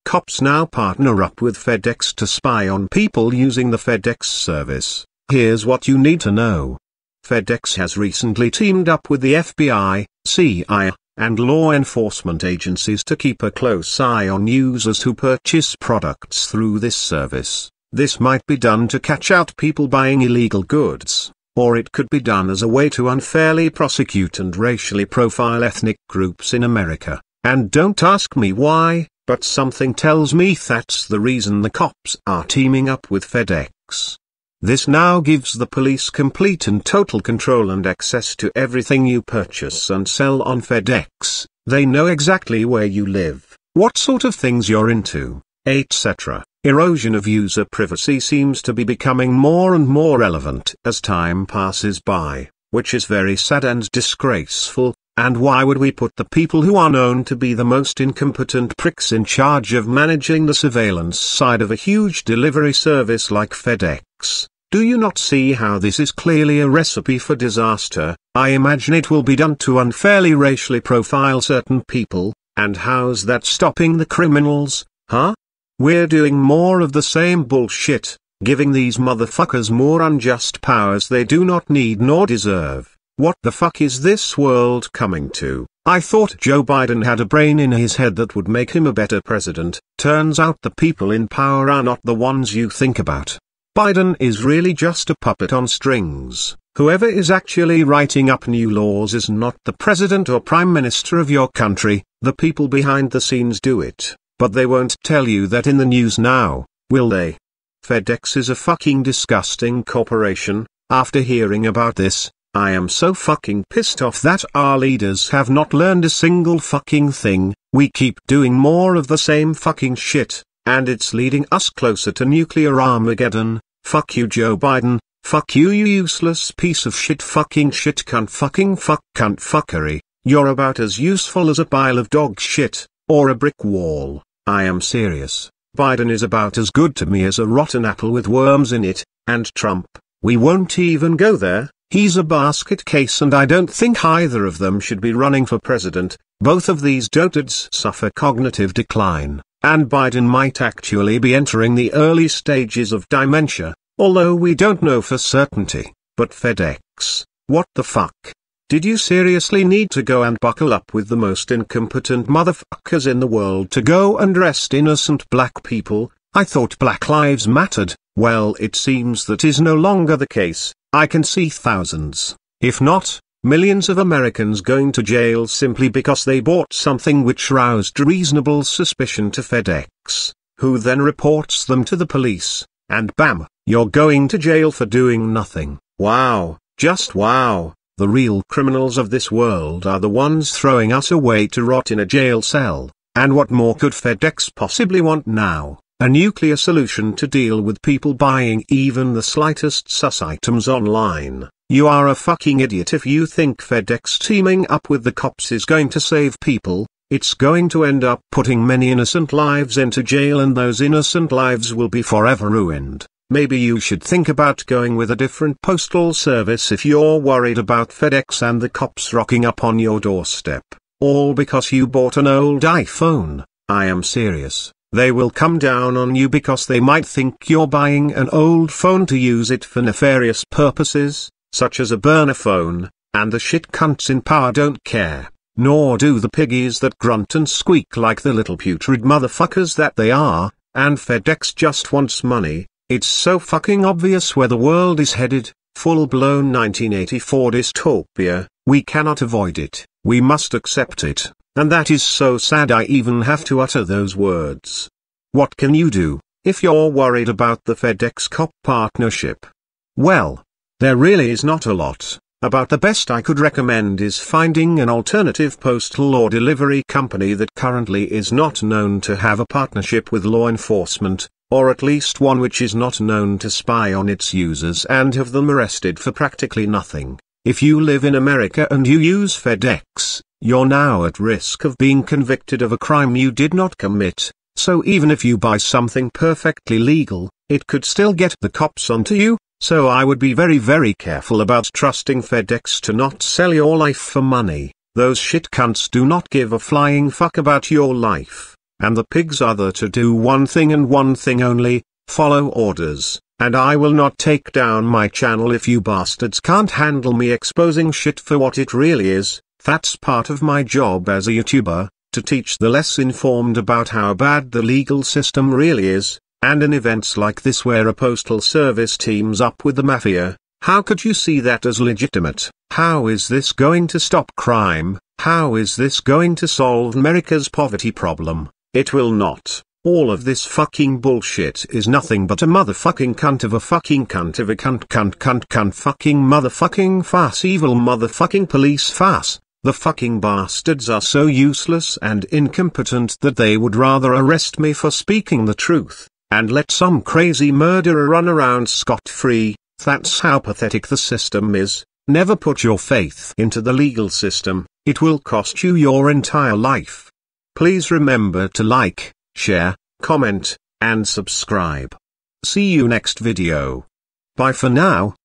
cops now partner up with FedEx to spy on people using the FedEx service. Here's what you need to know. FedEx has recently teamed up with the FBI, CIA, and law enforcement agencies to keep a close eye on users who purchase products through this service. This might be done to catch out people buying illegal goods, or it could be done as a way to unfairly prosecute and racially profile ethnic groups in America. And don't ask me why, but something tells me that's the reason the cops are teaming up with FedEx. This now gives the police complete and total control and access to everything you purchase and sell on FedEx. They know exactly where you live, what sort of things you're into, etc. Erosion of user privacy seems to be becoming more and more relevant as time passes by, which is very sad and disgraceful. And why would we put the people who are known to be the most incompetent pricks in charge of managing the surveillance side of a huge delivery service like FedEx? Do you not see how this is clearly a recipe for disaster? I imagine it will be done to unfairly racially profile certain people, and how's that stopping the criminals, huh? We're doing more of the same bullshit, giving these motherfuckers more unjust powers they do not need nor deserve. What the fuck is this world coming to? I thought Joe Biden had a brain in his head that would make him a better president. Turns out the people in power are not the ones you think about. Biden is really just a puppet on strings. Whoever is actually writing up new laws is not the president or prime minister of your country. The people behind the scenes do it, but they won't tell you that in the news now, will they? FedEx is a fucking disgusting corporation. After hearing about this, I am so fucking pissed off that our leaders have not learned a single fucking thing. We keep doing more of the same fucking shit, and it's leading us closer to nuclear Armageddon. Fuck you, Joe Biden. Fuck you, you useless piece of shit, fucking shit cunt, fucking fuck cunt fuckery. You're about as useful as a pile of dog shit, or a brick wall. I am serious. Biden is about as good to me as a rotten apple with worms in it, and Trump, we won't even go there. He's a basket case, and I don't think either of them should be running for president. Both of these dotards suffer cognitive decline, and Biden might actually be entering the early stages of dementia, although we don't know for certainty. But FedEx, what the fuck? Did you seriously need to go and buckle up with the most incompetent motherfuckers in the world to go and arrest innocent black people? I thought Black Lives mattered. Well, it seems that is no longer the case. I can see thousands, if not millions of Americans going to jail simply because they bought something which roused reasonable suspicion to FedEx, who then reports them to the police, and bam, you're going to jail for doing nothing. Wow, just wow. The real criminals of this world are the ones throwing us away to rot in a jail cell. And what more could FedEx possibly want now? A nuclear solution to deal with people buying even the slightest sus items online. You are a fucking idiot if you think FedEx teaming up with the cops is going to save people. It's going to end up putting many innocent lives into jail, and those innocent lives will be forever ruined. Maybe you should think about going with a different postal service if you're worried about FedEx and the cops rocking up on your doorstep. All because you bought an old iPhone. I am serious. They will come down on you because they might think you're buying an old phone to use it for nefarious purposes, such as a burner phone, and the shit cunts in power don't care, nor do the piggies that grunt and squeak like the little putrid motherfuckers that they are, and FedEx just wants money. It's so fucking obvious where the world is headed, full-blown 1984 dystopia. We cannot avoid it, we must accept it. And that is so sad I even have to utter those words. What can you do, if you're worried about the FedEx cop partnership? Well, there really is not a lot. About the best I could recommend is finding an alternative postal or delivery company that currently is not known to have a partnership with law enforcement, or at least one which is not known to spy on its users and have them arrested for practically nothing. If you live in America and you use FedEx, you're now at risk of being convicted of a crime you did not commit, so even if you buy something perfectly legal, it could still get the cops onto you, so I would be very careful about trusting FedEx to not sell your life for money. Those shit cunts do not give a flying fuck about your life. and the pigs are there to do one thing and one thing only, follow orders, and I will not take down my channel if you bastards can't handle me exposing shit for what it really is. That's part of my job as a YouTuber, to teach the less informed about how bad the legal system really is, and in events like this where a postal service teams up with the mafia, how could you see that as legitimate? How is this going to stop crime? How is this going to solve America's poverty problem? It will not. All of this fucking bullshit is nothing but a motherfucking cunt of a fucking cunt of a cunt fucking motherfucking farce, evil motherfucking police farce. The fucking bastards are so useless and incompetent that they would rather arrest me for speaking the truth, and let some crazy murderer run around scot-free. That's how pathetic the system is. Never put your faith into the legal system, it will cost you your entire life. Please remember to like, share, comment, and subscribe. See you next video. Bye for now.